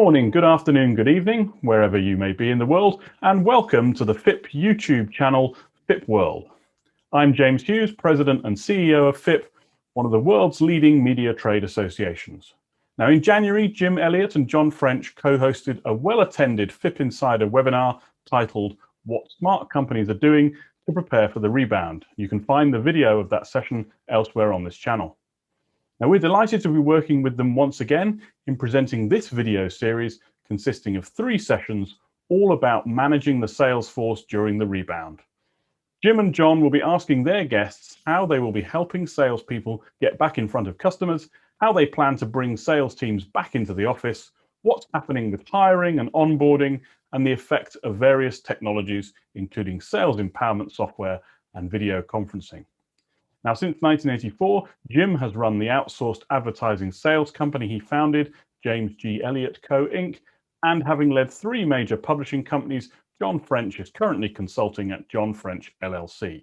morning, good afternoon, good evening, wherever you may be in the world, and welcome to the FIP YouTube channel, FIP World. I'm James Hughes, President and CEO of FIP, one of the world's leading media trade associations. Now, in January, Jim Elliott and John French co-hosted a well-attended FIP Insider webinar titled What Smart Companies Are Doing to Prepare for the Rebound. You can find the video of that session elsewhere on this channel. Now, we're delighted to be working with them once again in presenting this video series consisting of 3 sessions all about managing the sales force during the rebound. Jim and John will be asking their guests how they will be helping salespeople get back in front of customers, how they plan to bring sales teams back into the office, what's happening with hiring and onboarding, and the effect of various technologies, including sales empowerment software and video conferencing. Now, since 1984, Jim has run the outsourced advertising sales company he founded, James j.elliott Co. Inc., and having led 3 major publishing companies, John French is currently consulting at John French LLC.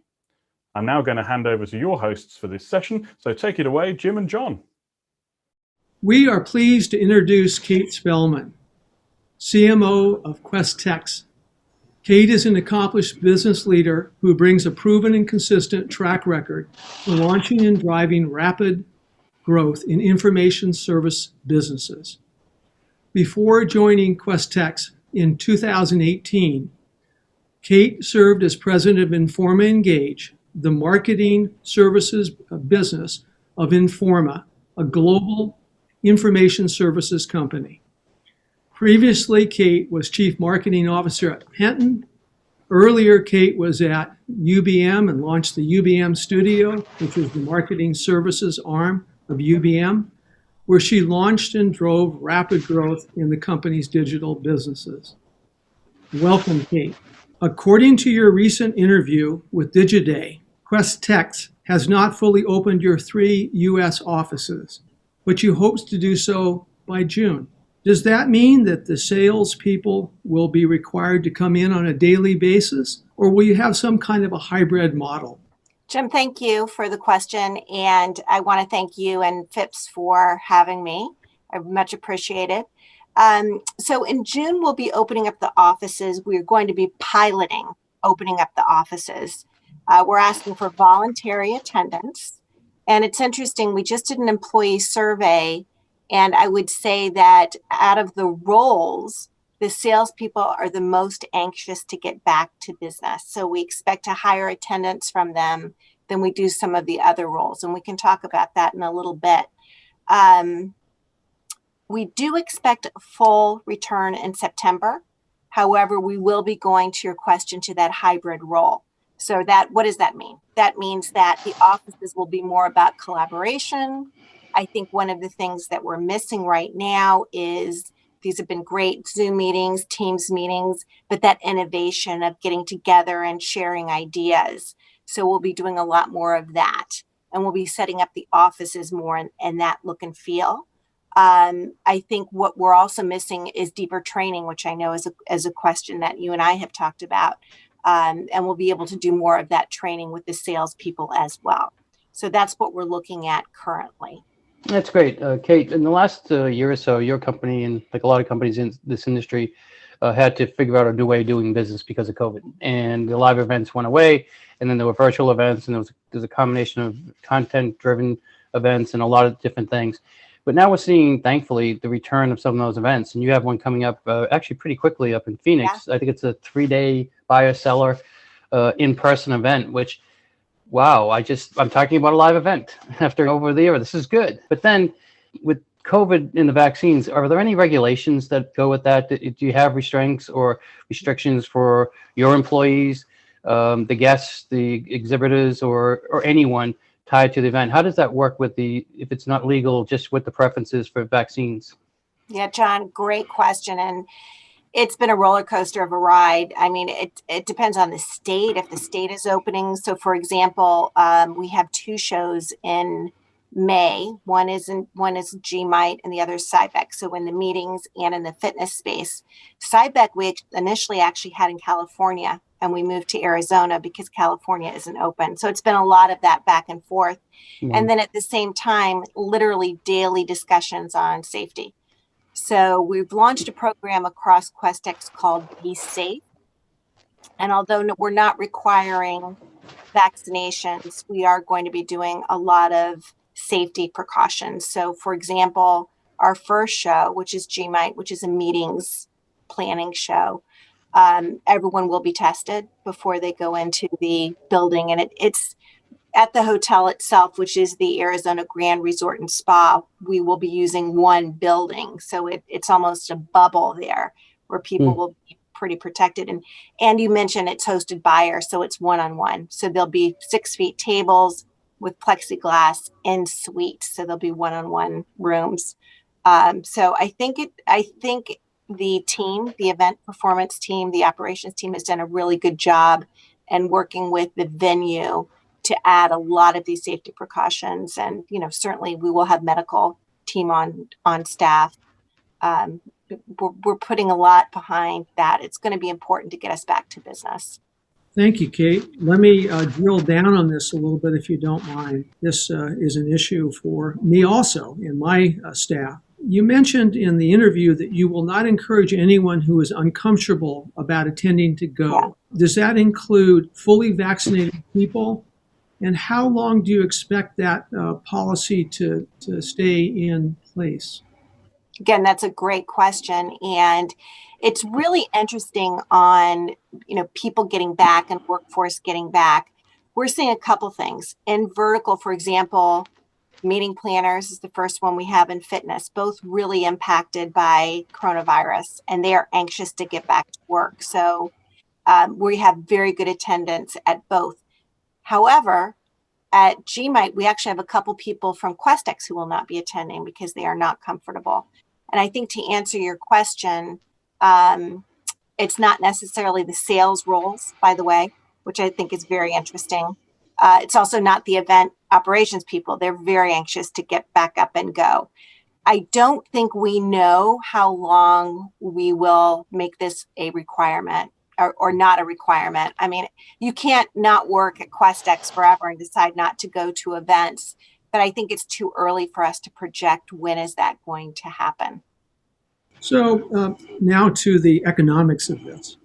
I'm now going to hand over to your hosts for this session, so take it away, Jim and John. We are pleased to introduce Kate Spellman, CMO of Questex. Kate is an accomplished business leader who brings a proven and consistent track record for launching and driving rapid growth in information service businesses. Before joining Questex in 2018, Kate served as president of Informa Engage, the marketing services business of Informa, a global information services company. Previously, Kate was Chief Marketing Officer at Penton. Earlier, Kate was at UBM and launched the UBM Studio, which was the marketing services arm of UBM, where she launched and drove rapid growth in the company's digital businesses. Welcome, Kate. According to your recent interview with Digiday, Questex has not fully opened your 3 U.S. offices, but you hope to do so by June. Does that mean that the salespeople will be required to come in on a daily basis, or will you have some kind of a hybrid model? Jim, thank you for the question, and I want to thank you and FIPS for having me. I much appreciate it. So in June, we'll be opening up the offices. We're going to be piloting opening up the offices. We're asking for voluntary attendance, and it's interesting. We just did an employee survey. And I would say that out of the roles, the salespeople are the most anxious to get back to business. So we expect a higher attendance from them than we do some of the other roles. And we can talk about that in a little bit. We do expect a full return in September. However, we will be going to your question to that hybrid role. So what does that mean? That means that the offices will be more about collaboration. I think one of the things that we're missing right now is these have been great Zoom meetings, Teams meetings, but that innovation of getting together and sharing ideas. So we'll be doing a lot more of that. And we'll be setting up the offices more in that look and feel. I think what we're also missing is deeper training, which I know is a question that you and I have talked about. And we'll be able to do more of that training with the salespeople as well. So that's what we're looking at currently. That's great. Kate, in the last year or so, your company and like a lot of companies in this industry had to figure out a new way of doing business because of COVID. And the live events went away, and then there were virtual events, and there's a combination of content-driven events and a lot of different things. But now we're seeing, thankfully, the return of some of those events. And you have one coming up actually pretty quickly up in Phoenix. Yeah. I think it's a 3-day buyer-seller in-person event, which wow, I'm talking about a live event after over the air. This is good. But then with COVID in the vaccines, are there any regulations that go with that? Do you have restraints or restrictions for your employees, the guests, the exhibitors, or anyone tied to the event? How does that work if it's not legal, just with the preferences for vaccines? Yeah, John, great question. And it's been a roller coaster of a ride. I mean, it depends on the state, if the state is opening. So, for example, we have 2 shows in May. One is GMITE and the other is CyBEC. So in the meetings and in the fitness space. CyBEC we initially actually had in California, and we moved to Arizona because California isn't open. So it's been a lot of that back and forth. Mm-hmm. And then at the same time, literally daily discussions on safety. So we've launched a program across Questex called Be Safe. And although we're not requiring vaccinations, we are going to be doing a lot of safety precautions. So for example, our first show, which is GMITE, which is a meetings planning show, everyone will be tested before they go into the building. And it's at the hotel itself, which is the Arizona Grand Resort and Spa. We will be using one building. So it's almost a bubble there where people will be pretty protected. And you mentioned it's hosted buyer, so it's one-on-one. So there'll be 6 feet tables with plexiglass in suite. So there'll be one-on-one rooms. So I think the team, the event performance team, the operations team has done a really good job in working with the venue to add a lot of these safety precautions. And, certainly we will have medical team on staff. We're putting a lot behind that. It's going to be important to get us back to business. Thank you, Kate. Let me drill down on this a little bit, if you don't mind. This is an issue for me also and my staff. You mentioned in the interview that you will not encourage anyone who is uncomfortable about attending to go. Yeah. Does that include fully vaccinated people? And how long do you expect that policy to stay in place? Again, that's a great question. And it's really interesting on, people getting back and workforce getting back. We're seeing a couple things. In vertical, for example, meeting planners is the first one we have in fitness, both really impacted by coronavirus, and they are anxious to get back to work. So we have very good attendance at both. However, at GMITE, we actually have a couple people from Questex who will not be attending because they are not comfortable. And I think to answer your question, it's not necessarily the sales roles, by the way, which I think is very interesting. It's also not the event operations people. They're very anxious to get back up and go. I don't think we know how long we will make this a requirement or not a requirement. I mean, you can't not work at Questex forever and decide not to go to events, but I think it's too early for us to project when is that going to happen. So now to the economics of this.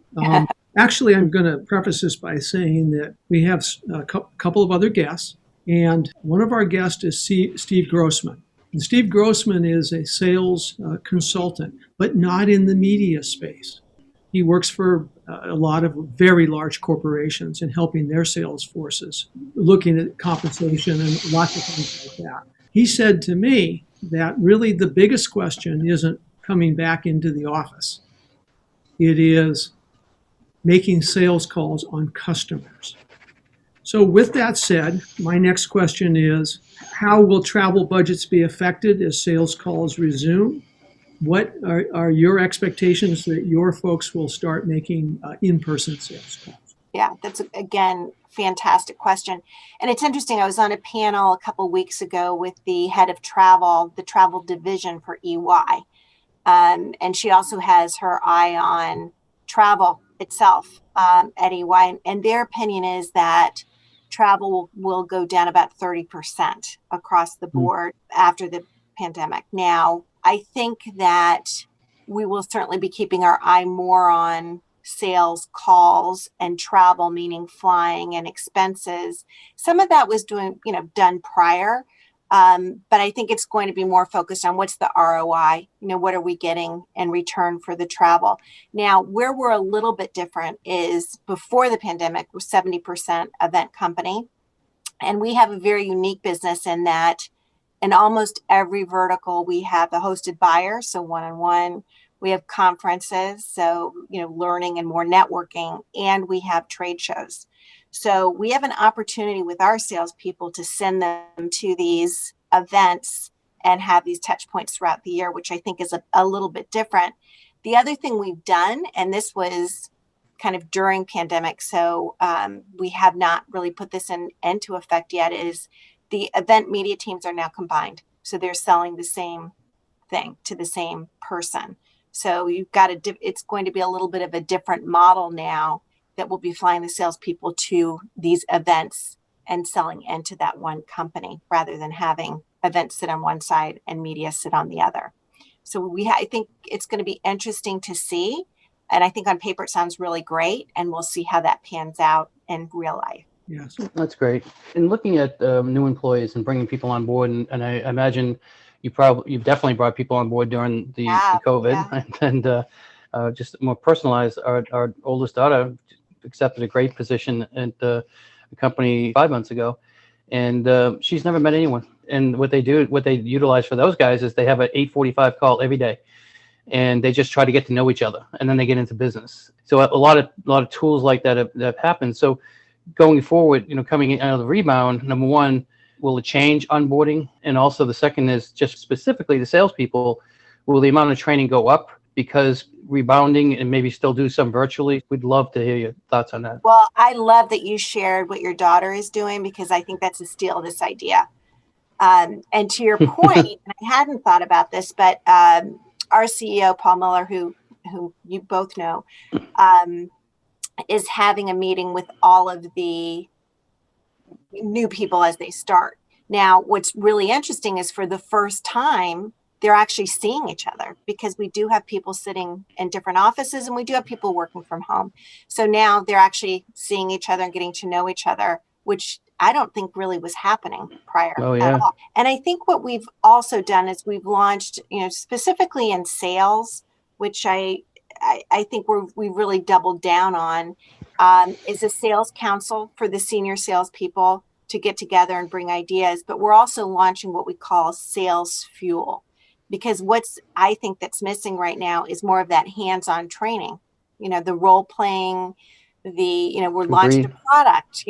Actually, I'm going to preface this by saying that we have a couple of other guests, and one of our guests is Steve Grossman. And Steve Grossman is a sales consultant, but not in the media space. He works for a lot of very large corporations and helping their sales forces, looking at compensation and lots of things like that. He said to me that really the biggest question isn't coming back into the office. It is making sales calls on customers. So with that said, my next question is, how will travel budgets be affected as sales calls resume? What are your expectations that your folks will start making in-person sales calls? Yeah, that's, again, fantastic question. And it's interesting. I was on a panel a couple of weeks ago with the head of travel, the travel division for EY. And she also has her eye on travel itself at EY. And their opinion is that travel will go down about 30% across the board after the pandemic. Now, I think that we will certainly be keeping our eye more on sales calls and travel, meaning flying and expenses. Some of that was done prior. But I think it's going to be more focused on what's the ROI, what are we getting in return for the travel? Now, where we're a little bit different is before the pandemic, we're 70% event company. And we have a very unique business in that in almost every vertical, we have the hosted buyer, so one-on-one. We have conferences, so, learning and more networking, and we have trade shows. So we have an opportunity with our salespeople to send them to these events and have these touch points throughout the year, which I think is a little bit different. The other thing we've done, and this was kind of during pandemic, so we have not really put this into effect yet, is the event media teams are now combined. So they're selling the same thing to the same person. So it's going to be a little bit of a different model now that will be flying the salespeople to these events and selling into that one company rather than having events sit on one side and media sit on the other. So I think it's going to be interesting to see. And I think on paper it sounds really great, and we'll see how that pans out in real life. Yes. That's great. In looking at new employees and bringing people on board, and I imagine you've definitely brought people on board during the COVID, and just more personalized. Our oldest daughter accepted a great position at the company 5 months ago, and she's never met anyone. And what they utilize for those guys is they have an 8:45 call every day, and they just try to get to know each other, and then they get into business. So a lot of tools like that have happened. So going forward, coming out of the Rebound, number one, will it change onboarding? And also the second is just specifically the salespeople, will the amount of training go up because rebounding and maybe still do some virtually? We'd love to hear your thoughts on that. Well, I love that you shared what your daughter is doing, because I think that's a steal, this idea. And to your point, and I hadn't thought about this, but our CEO, Paul Muller, who you both know, is having a meeting with all of the new people as they start. Now, what's really interesting is for the first time, they're actually seeing each other, because we do have people sitting in different offices and we do have people working from home. So now they're actually seeing each other and getting to know each other, which I don't think really was happening prior at all. And I think what we've also done is we've launched, specifically in sales, which I think we've really doubled down on, is a sales council for the senior salespeople to get together and bring ideas. But we're also launching what we call Sales Fuel, because I think that's missing right now is more of that hands-on training, the role playing, we're launching a product,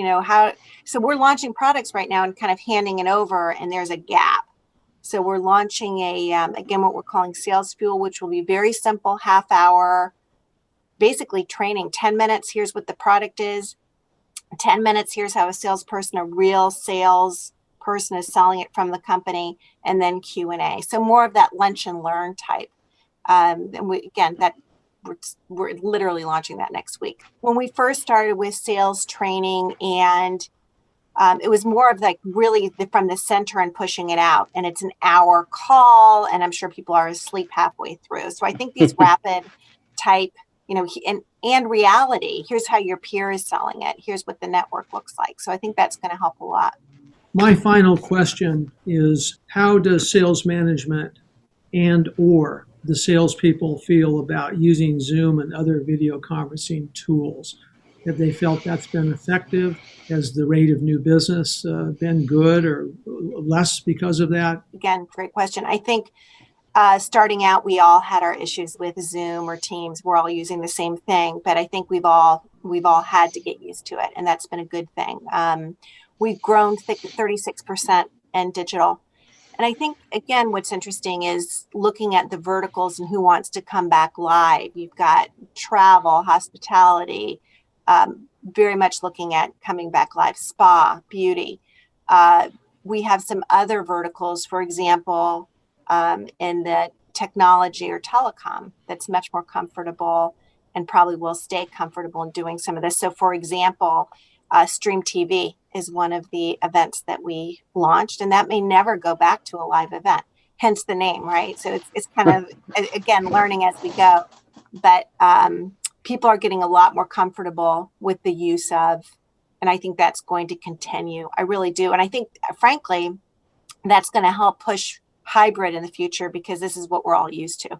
so we're launching products right now and kind of handing it over, and there's a gap. So we're launching again, what we're calling Sales Fuel, which will be very simple, half hour, basically training, 10 minutes. Here's what the product is. 10 minutes. Here's how a real sales person is selling it from the company, and then Q&A. So more of that lunch and learn type. And we're literally launching that next week. When we first started with sales training, and it was more of like really from the center and pushing it out, and it's an hour call, and I'm sure people are asleep halfway through. So I think these rapid type, and reality, here's how your peer is selling it, here's what the network looks like. So I think that's going to help a lot. My final question is, how does sales management and/or the salespeople feel about using Zoom and other video conferencing tools? Have they felt that's been effective? Has the rate of new business been good or less because of that? Again, great question. I think starting out, we all had our issues with Zoom or Teams. We're all using the same thing, but I think we've all had to get used to it, and that's been a good thing. We've grown 36% in digital. And I think, again, what's interesting is looking at the verticals and who wants to come back live. You've got travel, hospitality, very much looking at coming back live, spa, beauty. We have some other verticals, for example, in the technology or telecom, that's much more comfortable and probably will stay comfortable in doing some of this. So, for example, Stream TV is one of the events that we launched, and that may never go back to a live event, hence the name, right? So it's kind of, again, learning as we go. But people are getting a lot more comfortable with the use of, and I think that's going to continue. I really do. And I think, frankly, that's going to help push hybrid in the future, because this is what we're all used to,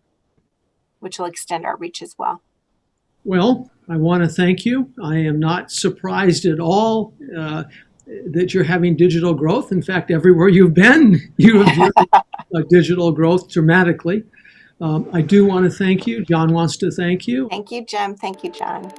which will extend our reach as well. Well, I want to thank you. I am not surprised at all that you're having digital growth. In fact, everywhere you've been, you have digital growth dramatically. I do want to thank you. John wants to thank you. Thank you, Jim. Thank you, John.